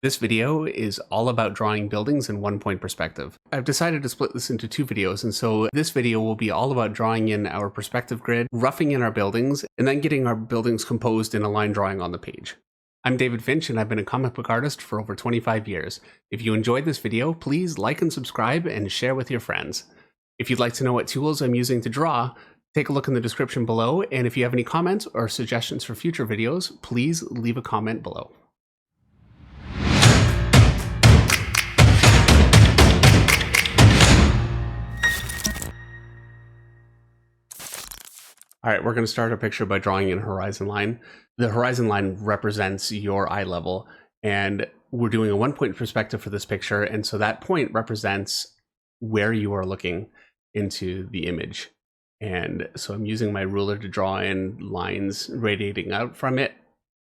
This video is all about drawing buildings in one-point perspective. I've decided to split this into two videos, and so this video will be all about drawing in our perspective grid, roughing in our buildings, and then getting our buildings composed in a line drawing on the page. I'm David Finch, and I've been a comic book artist for over 25 years. If you enjoyed this video, please like and subscribe and share with your friends. If you'd like to know what tools I'm using to draw, take a look in the description below, and if you have any comments or suggestions for future videos, please leave a comment below. All right, we're going to start our picture by drawing in a horizon line. The horizon line represents your eye level, and we're doing a one-point perspective for this picture, and so that point represents where you are looking into the image. And so I'm using my ruler to draw in lines radiating out from it,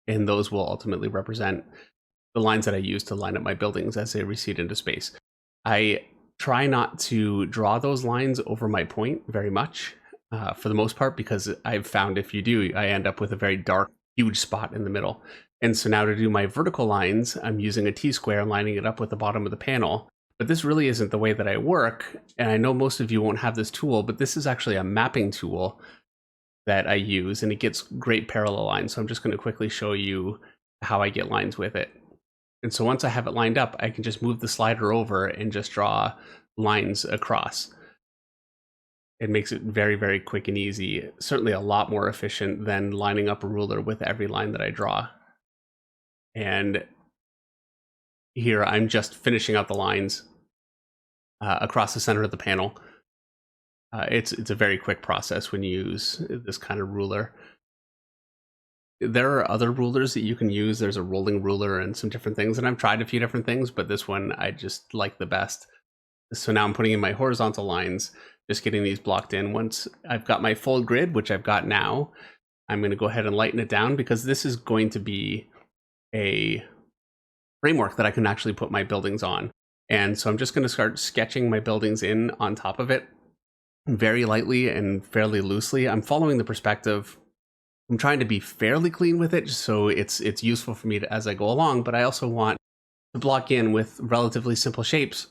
and those will ultimately represent the lines that I use to line up my buildings as they recede into space. I try not to draw those lines over my point very much. For the most part, because I've found if you do, I end up with a very dark, huge spot in the middle. And so now to do my vertical lines, I'm using a T-square and lining it up with the bottom of the panel. But this really isn't the way that I work. And I know most of you won't have this tool, but this is actually a mapping tool that I use, and it gets great parallel lines. So I'm just going to quickly show you how I get lines with it. And so once I have it lined up, I can just move the slider over and just draw lines across. It makes it very, very quick and easy. Certainly a lot more efficient than lining up a ruler with every line that I draw. And here I'm just finishing out the lines across the center of the panel. It's a very quick process when you use this kind of ruler. There are other rulers that you can use. There's a rolling ruler and some different things, and I've tried a few different things, but this one I just like the best. So now I'm putting in my horizontal lines, just getting these blocked in. Once I've got my full grid, which I've got now, I'm going to go ahead and lighten it down because this is going to be a framework that I can actually put my buildings on. And so I'm just going to start sketching my buildings in on top of it very lightly and fairly loosely. I'm following the perspective. I'm trying to be fairly clean with it so it's useful for me as I go along, but I also want to block in with relatively simple shapes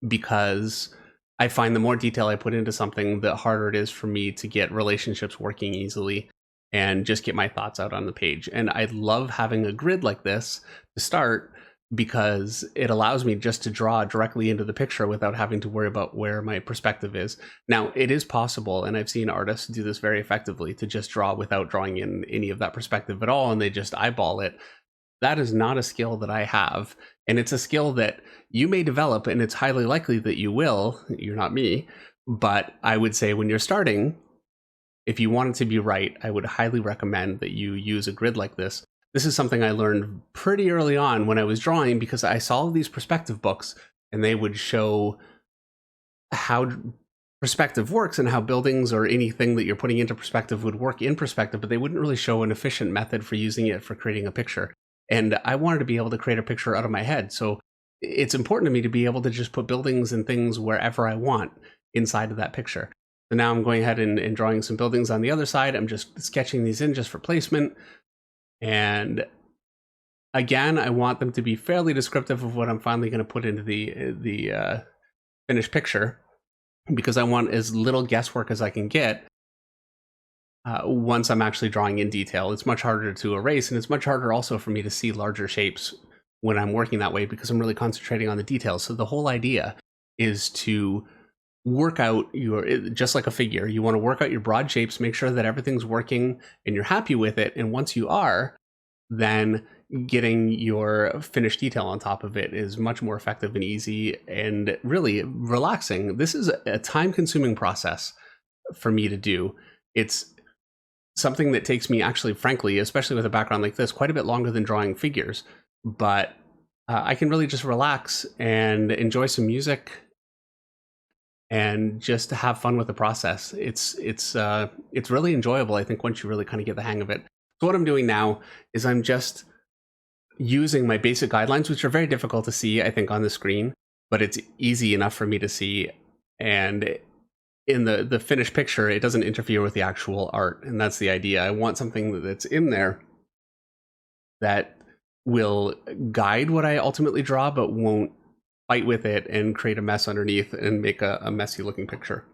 because I find the more detail I put into something, the harder it is for me to get relationships working easily and just get my thoughts out on the page. And I love having a grid like this to start because it allows me just to draw directly into the picture without having to worry about where my perspective is. Now, it is possible, and I've seen artists do this very effectively, to just draw without drawing in any of that perspective at all, and they just eyeball it. That is not a skill that I have, and it's a skill that you may develop, and it's highly likely that you will. You're not me, but I would say when you're starting, if you want it to be right, I would highly recommend that you use a grid like this. This is something I learned pretty early on when I was drawing because I saw these perspective books, and they would show how perspective works and how buildings or anything that you're putting into perspective would work in perspective, but they wouldn't really show an efficient method for using it for creating a picture. And I wanted to be able to create a picture out of my head. So it's important to me to be able to just put buildings and things wherever I want inside of that picture. So now I'm going ahead and drawing some buildings on the other side. I'm just sketching these in just for placement. And again, I want them to be fairly descriptive of what I'm finally going to put into the finished picture because I want as little guesswork as I can get. Once I'm actually drawing in detail, it's much harder to erase, and it's much harder also for me to see larger shapes when I'm working that way because I'm really concentrating on the details. So the whole idea is to work out just like a figure, you want to work out your broad shapes, make sure that everything's working and you're happy with it. And once you are, then getting your finished detail on top of it is much more effective and easy and really relaxing. This is a time-consuming process for me to do. It's something that takes me actually, frankly, especially with a background like this, quite a bit longer than drawing figures, but I can really just relax and enjoy some music and just have fun with the process. It's really enjoyable, I think, once you really kind of get the hang of it. So what I'm doing now is I'm just using my basic guidelines, which are very difficult to see, I think, on the screen, but it's easy enough for me to see. And in the finished picture, it doesn't interfere with the actual art, and that's the idea. I want something that's in there that will guide what I ultimately draw, but won't fight with it and create a mess underneath and make a messy looking picture.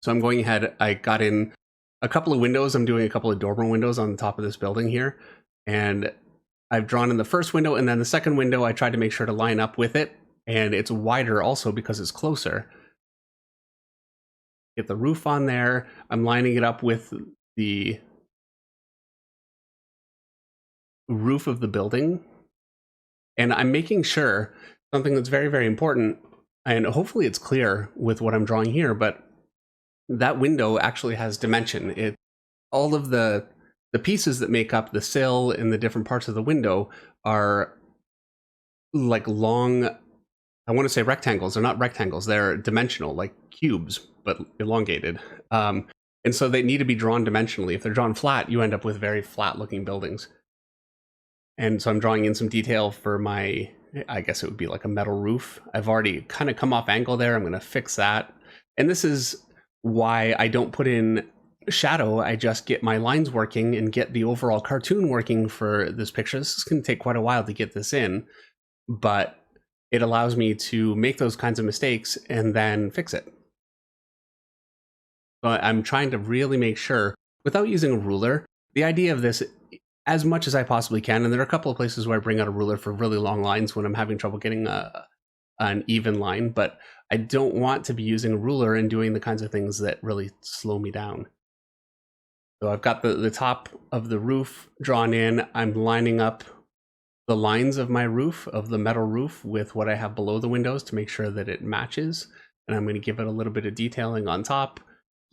So I'm going ahead, I got in a couple of windows. I'm doing a couple of dormer windows on the top of this building here. And I've drawn in the first window, and then the second window, I tried to make sure to line up with it. And it's wider also because it's closer. Get the roof on there. I'm lining it up with the roof of the building. And I'm making sure, something that's very, very important, and hopefully it's clear with what I'm drawing here, but that window actually has dimension. All of the pieces that make up the sill and the different parts of the window are like long, I want to say rectangles. They're not rectangles. They're dimensional, like cubes, but elongated. And so they need to be drawn dimensionally. If they're drawn flat, you end up with very flat looking buildings. And so I'm drawing in some detail for my, I guess it would be like a metal roof. I've already kind of come off angle there. I'm going to fix that. And this is why I don't put in shadow. I just get my lines working and get the overall cartoon working for this picture. This is going to take quite a while to get this in, but it allows me to make those kinds of mistakes and then fix it. So I'm trying to really make sure, without using a ruler, the idea of this, as much as I possibly can, and there are a couple of places where I bring out a ruler for really long lines when I'm having trouble getting an even line, but I don't want to be using a ruler and doing the kinds of things that really slow me down. So I've got the top of the roof drawn in. I'm lining up the lines of my roof, of the metal roof, with what I have below the windows to make sure that it matches. And I'm going to give it a little bit of detailing on top.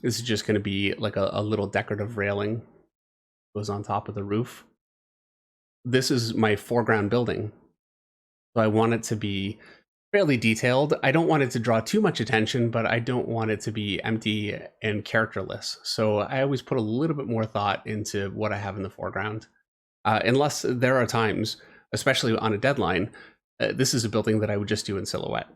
This is just going to be like a little decorative railing goes on top of the roof. This is my foreground building. So I want it to be fairly detailed. I don't want it to draw too much attention, but I don't want it to be empty and characterless. So I always put a little bit more thought into what I have in the foreground. Unless there are times, especially on a deadline, this is a building that I would just do in silhouette.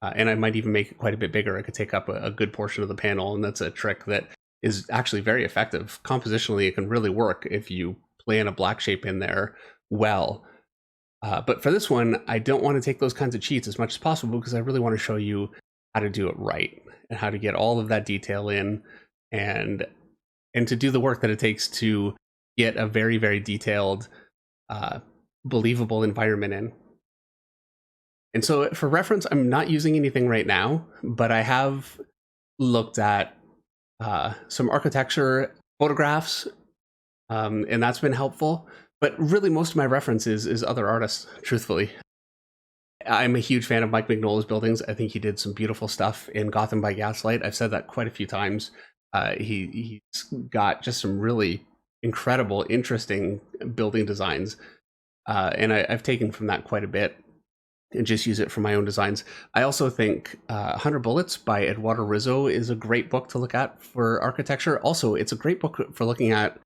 And I might even make it quite a bit bigger. I could take up a good portion of the panel, and that's a trick that is actually very effective. Compositionally, it can really work if you plan a black shape in there well. But for this one, I don't want to take those kinds of cheats as much as possible because I really want to show you how to do it right and how to get all of that detail in and to do the work that it takes to get a very, very detailed, believable environment in. And so for reference, I'm not using anything right now, but I have looked at some architecture photographs, and that's been helpful. But really, most of my reference is other artists, truthfully. I'm a huge fan of Mike Mignola's buildings. I think he did some beautiful stuff in Gotham by Gaslight. I've said that quite a few times. He's got just some really incredible, interesting building designs. And I've taken from that quite a bit and just use it for my own designs. I also think 100 Bullets by Eduardo Rizzo is a great book to look at for architecture. Also, it's a great book for looking at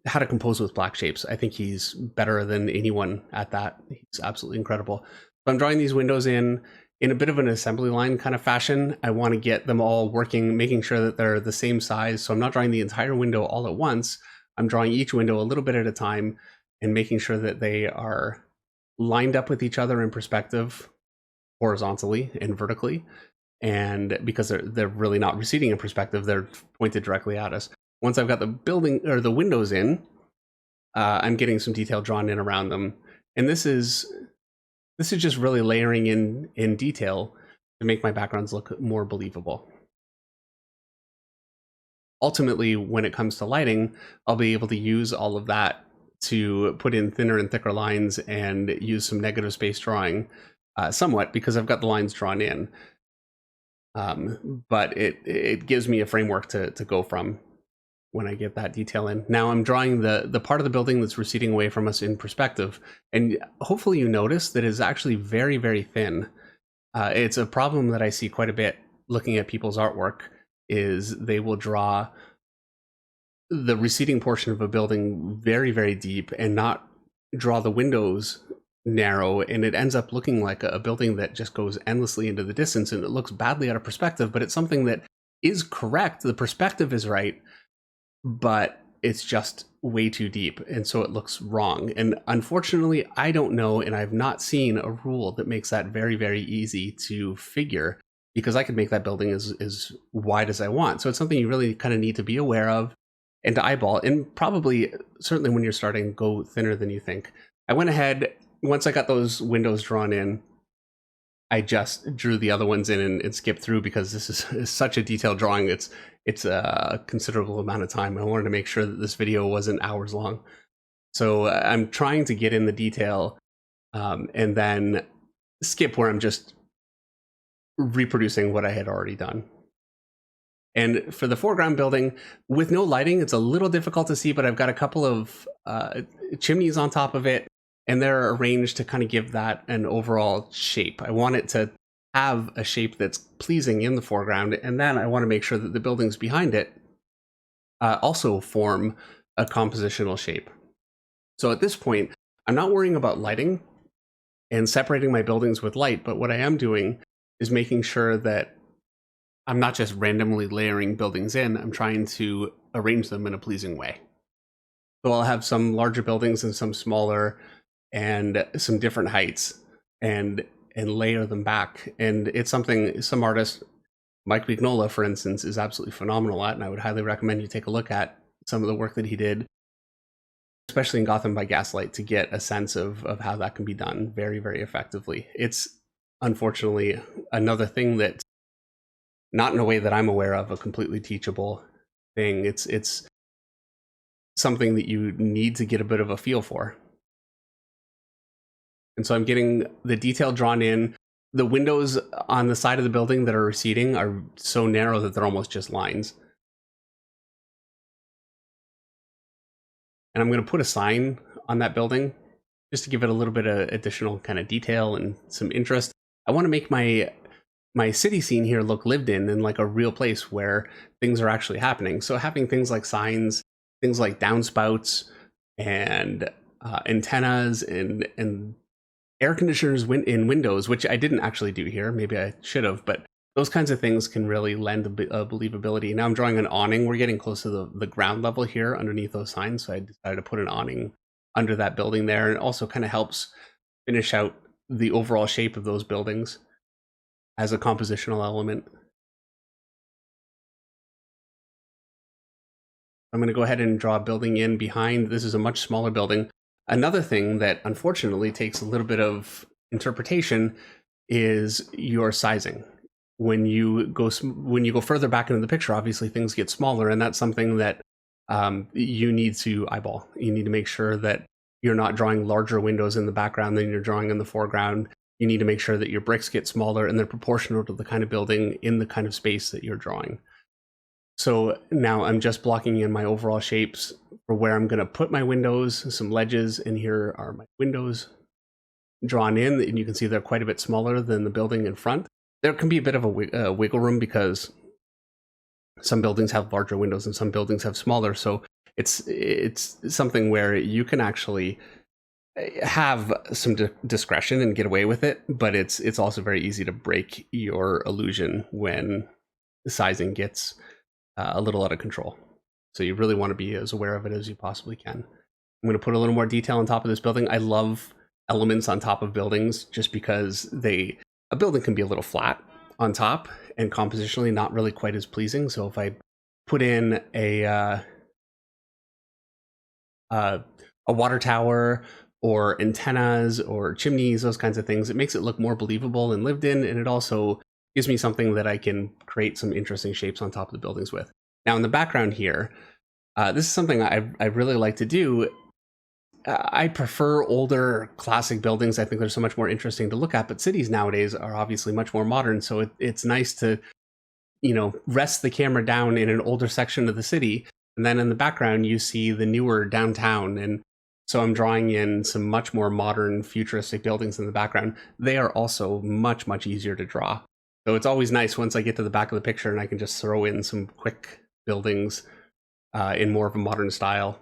how to compose with black shapes. I think he's better than anyone at that. He's absolutely incredible. So I'm drawing these windows in a bit of an assembly line kind of fashion. I want to get them all working, making sure that they're the same size. So I'm not drawing the entire window all at once. I'm drawing each window a little bit at a time and making sure that they are lined up with each other in perspective, horizontally and vertically. And because they're really not receding in perspective, they're pointed directly at us. Once I've got the building or the windows in, I'm getting some detail drawn in around them. And this is just really layering in detail to make my backgrounds look more believable. Ultimately, when it comes to lighting, I'll be able to use all of that to put in thinner and thicker lines and use some negative space drawing somewhat because I've got the lines drawn in. But it gives me a framework to go from when I get that detail in. Now I'm drawing the part of the building that's receding away from us in perspective. And hopefully you notice that it's actually very, very thin. It's a problem that I see quite a bit looking at people's artwork is they will draw the receding portion of a building very, very deep and not draw the windows narrow, and it ends up looking like a building that just goes endlessly into the distance, and it looks badly out of perspective, but it's something that is correct. The perspective is right, but it's just way too deep, and so it looks wrong. And unfortunately, I don't know, and I've not seen a rule that makes that very, very easy to figure, because I could make that building as wide as I want. So it's something you really kind of need to be aware of and to eyeball, and probably, certainly when you're starting, go thinner than you think. I went ahead, once I got those windows drawn in, I just drew the other ones in and skipped through, because this is such a detailed drawing. It's a considerable amount of time. I wanted to make sure that this video wasn't hours long. So I'm trying to get in the detail, and then skip where I'm just reproducing what I had already done. And for the foreground building, with no lighting, it's a little difficult to see, but I've got a couple of chimneys on top of it, and they're arranged to kind of give that an overall shape. I want it to have a shape that's pleasing in the foreground, and then I want to make sure that the buildings behind it also form a compositional shape. So at this point, I'm not worrying about lighting and separating my buildings with light, but what I am doing is making sure that I'm not just randomly layering buildings in, I'm trying to arrange them in a pleasing way. So I'll have some larger buildings and some smaller, and some different heights, and layer them back. And it's something some artist, Mike Vignola, for instance, is absolutely phenomenal at, and I would highly recommend you take a look at some of the work that he did, especially in Gotham by Gaslight, to get a sense of how that can be done very, very effectively. It's unfortunately another thing that, not in a way that I'm aware of, a completely teachable thing. It's something that you need to get a bit of a feel for. And so I'm getting the detail drawn in. The windows on the side of the building that are receding are so narrow that they're almost just lines. And I'm going to put a sign on that building just to give it a little bit of additional kind of detail and some interest. I want to make my city scene here look lived in and like a real place where things are actually happening. So having things like signs, things like downspouts, and antennas, and air conditioners in windows, which I didn't actually do here. Maybe I should have, but those kinds of things can really lend a believability. Now I'm drawing an awning. We're getting close to the ground level here underneath those signs, so I decided to put an awning under that building there, and it also kind of helps finish out the overall shape of those buildings as a compositional element. I'm going to go ahead and draw a building in behind. This is a much smaller building. Another thing that unfortunately takes a little bit of interpretation is your sizing. When you go further back into the picture, obviously things get smaller, and that's something that you need to eyeball. You need to make sure that you're not drawing larger windows in the background than you're drawing in the foreground. You need to make sure that your bricks get smaller and they're proportional to the kind of building in the kind of space that you're drawing. So now I'm just blocking in my overall shapes for where I'm going to put my windows, some ledges, and here are my windows drawn in, and you can see they're quite a bit smaller than the building in front. There can be a bit of a wiggle room because some buildings have larger windows and some buildings have smaller. So it's something where you can actually have some discretion and get away with it, but it's also very easy to break your illusion when the sizing gets a little out of control. So you really want to be as aware of it as you possibly can. I'm going to put a little more detail on top of this building. I love elements on top of buildings just because a building can be a little flat on top and compositionally not really quite as pleasing. So if I put in a water tower or antennas or chimneys, those kinds of things, it makes it look more believable and lived in, and it also gives me something that I can create some interesting shapes on top of the buildings with. Now in the background here, this is something I really like to do. I prefer older classic buildings. I think they're so much more interesting to look at, but cities nowadays are obviously much more modern. So it's nice to, rest the camera down in an older section of the city. And then in the background, you see the newer downtown. And so I'm drawing in some much more modern futuristic buildings in the background. They are also much, much easier to draw. So it's always nice once I get to the back of the picture and I can just throw in some quick buildings in more of a modern style.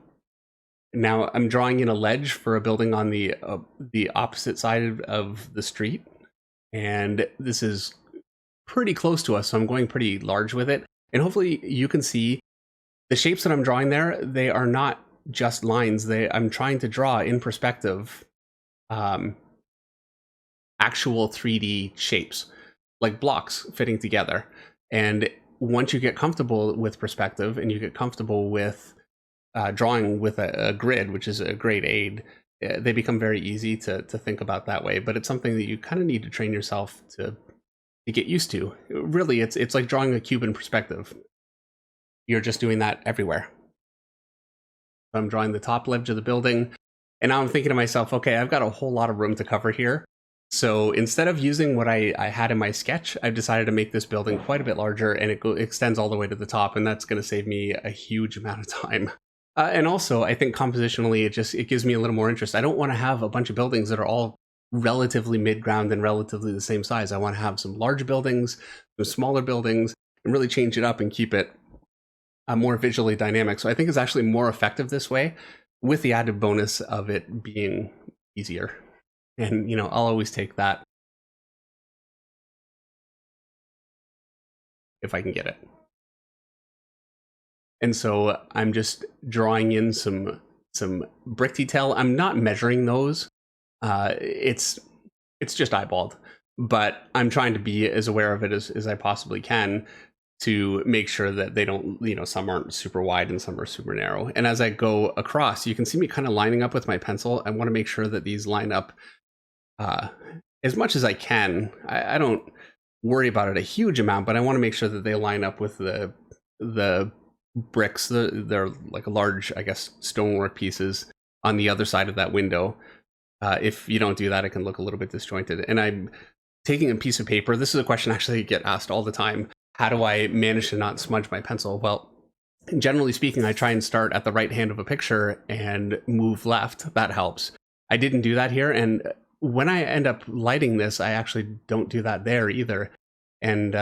Now I'm drawing in a ledge for a building on the opposite side of the street, and this is pretty close to us, so I'm going pretty large with it. And hopefully you can see the shapes that I'm drawing there, they are not just lines. I'm trying to draw in perspective um, actual 3D shapes, like blocks fitting together. And once you get comfortable with perspective and you get comfortable with drawing with a grid, which is a great aid, they become very easy to think about that way. But it's something that you kind of need to train yourself to get used to. Really, it's like drawing a cube in perspective. You're just doing that everywhere. I'm drawing the top ledge of the building, and now I'm thinking to myself, okay, I've got a whole lot of room to cover here. So instead of using what I had in my sketch, I've decided to make this building quite a bit larger, and it extends all the way to the top, and that's going to save me a huge amount of time. And also, I think compositionally, it gives me a little more interest. I don't want to have a bunch of buildings that are all relatively mid-ground and relatively the same size. I want to have some large buildings, some smaller buildings, and really change it up and keep it more visually dynamic. So I think it's actually more effective this way, with the added bonus of it being easier. And, I'll always take that if I can get it. And so I'm just drawing in some brick detail. I'm not measuring those. It's just eyeballed, but I'm trying to be as aware of it as I possibly can to make sure that they don't, some aren't super wide and some are super narrow. And as I go across, you can see me kind of lining up with my pencil. I want to make sure that these line up as much as I can. I don't worry about it a huge amount, but I want to make sure that they line up with the bricks. They're like large, I guess, stonework pieces on the other side of that window. If you don't do that, it can look a little bit disjointed. And I'm taking a piece of paper. This is a question actually I get asked all the time. How do I manage to not smudge my pencil? Well, generally speaking, I try and start at the right hand of a picture and move left. That helps. I didn't do that here. And when I end up lighting this, I actually don't do that there either. And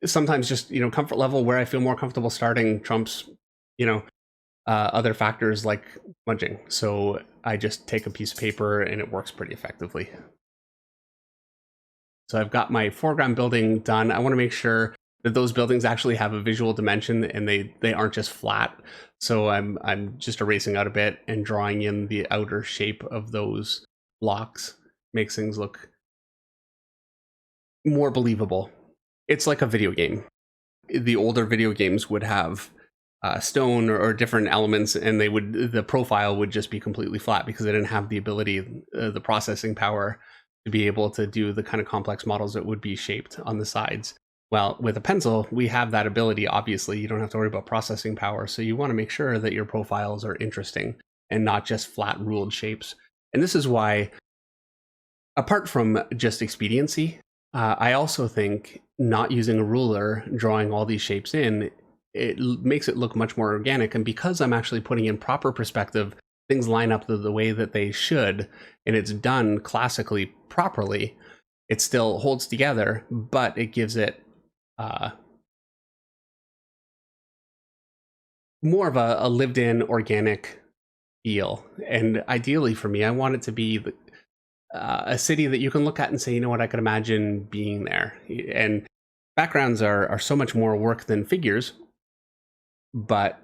sometimes just, comfort level where I feel more comfortable starting trumps, other factors like smudging. So I just take a piece of paper and it works pretty effectively. So I've got my foreground building done. I want to make sure that those buildings actually have a visual dimension and they aren't just flat. So I'm just erasing out a bit and drawing in the outer shape of those blocks. Makes things look more believable. It's like a video game. The older video games would have stone or different elements, and the profile would just be completely flat because they didn't have the ability, the processing power to be able to do the kind of complex models that would be shaped on the sides. Well, with a pencil, we have that ability. Obviously, you don't have to worry about processing power. So you want to make sure that your profiles are interesting and not just flat ruled shapes. And this is why, apart from just expediency, I also think not using a ruler, drawing all these shapes in, it makes it look much more organic. And because I'm actually putting in proper perspective, things line up the way that they should, and it's done classically properly, it still holds together, but it gives it more of a lived-in, organic feel. And ideally for me, I want it to be a city that you can look at and say, you know what, I could imagine being there. And backgrounds are so much more work than figures, but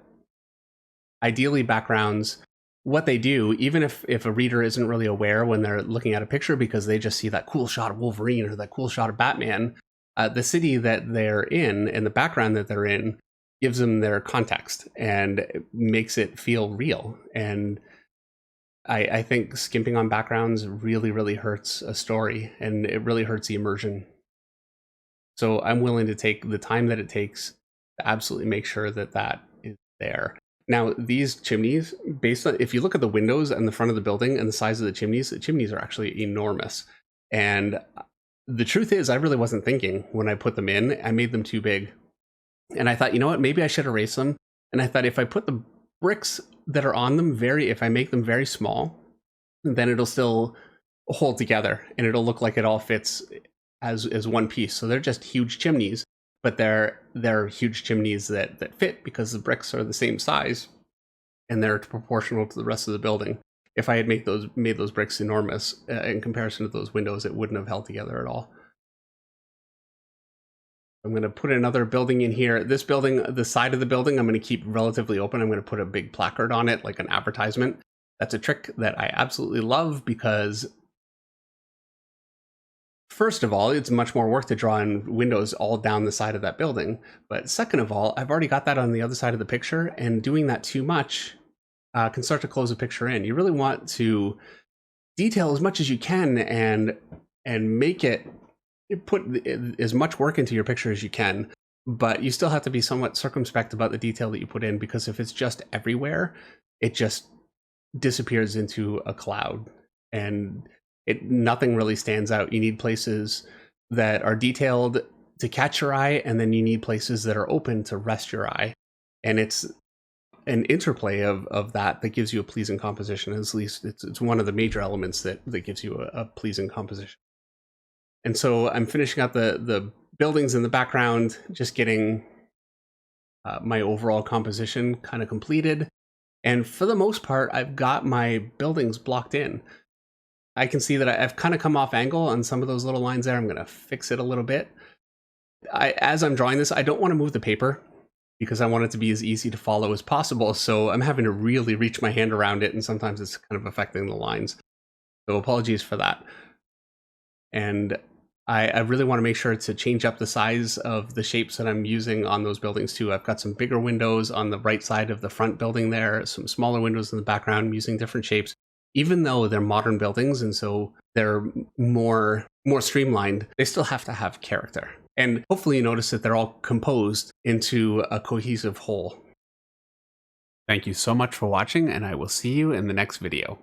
ideally backgrounds, what they do, even if a reader isn't really aware when they're looking at a picture because they just see that cool shot of Wolverine or that cool shot of Batman, the city that they're in and the background that they're in gives them their context and makes it feel real. And I think skimping on backgrounds really, really hurts a story, and it really hurts the immersion. So I'm willing to take the time that it takes to absolutely make sure that that is there. Now, these chimneys, based on, if you look at the windows and the front of the building and the size of the chimneys are actually enormous. And the truth is, I really wasn't thinking when I put them in. I made them too big. And I thought, you know what, maybe I should erase them. And I thought if I put the bricks that are on them if I make them very small, then it'll still hold together and it'll look like it all fits as one piece. So they're just huge chimneys, but they're huge chimneys that fit because the bricks are the same size and they're proportional to the rest of the building. If I had made those bricks enormous in comparison to those windows, it wouldn't have held together at all. I'm going to put another building in here. This building, the side of the building, I'm going to keep relatively open. I'm going to put a big placard on it, like an advertisement. That's a trick that I absolutely love because, first of all, it's much more work to draw in windows all down the side of that building. But second of all, I've already got that on the other side of the picture, and doing that too much can start to close a picture in. You really want to detail as much as you can and make it, put as much work into your picture as you can, but you still have to be somewhat circumspect about the detail that you put in, because if it's just everywhere, it just disappears into a cloud and nothing really stands out. You need places that are detailed to catch your eye, and then you need places that are open to rest your eye. And it's an interplay of that gives you a pleasing composition. At least it's one of the major elements that gives you a pleasing composition. And so I'm finishing up the buildings in the background, just getting my overall composition kind of completed. And for the most part, I've got my buildings blocked in. I can see that I've kind of come off angle on some of those little lines there. I'm going to fix it a little bit. As I'm drawing this, I don't want to move the paper because I want it to be as easy to follow as possible. So I'm having to really reach my hand around it, and sometimes it's kind of affecting the lines. So apologies for that. And I really want to make sure to change up the size of the shapes that I'm using on those buildings too. I've got some bigger windows on the right side of the front building there, some smaller windows in the background. I'm using different shapes, even though they're modern buildings and so they're more streamlined. They still have to have character. And hopefully you notice that they're all composed into a cohesive whole. Thank you so much for watching, and I will see you in the next video.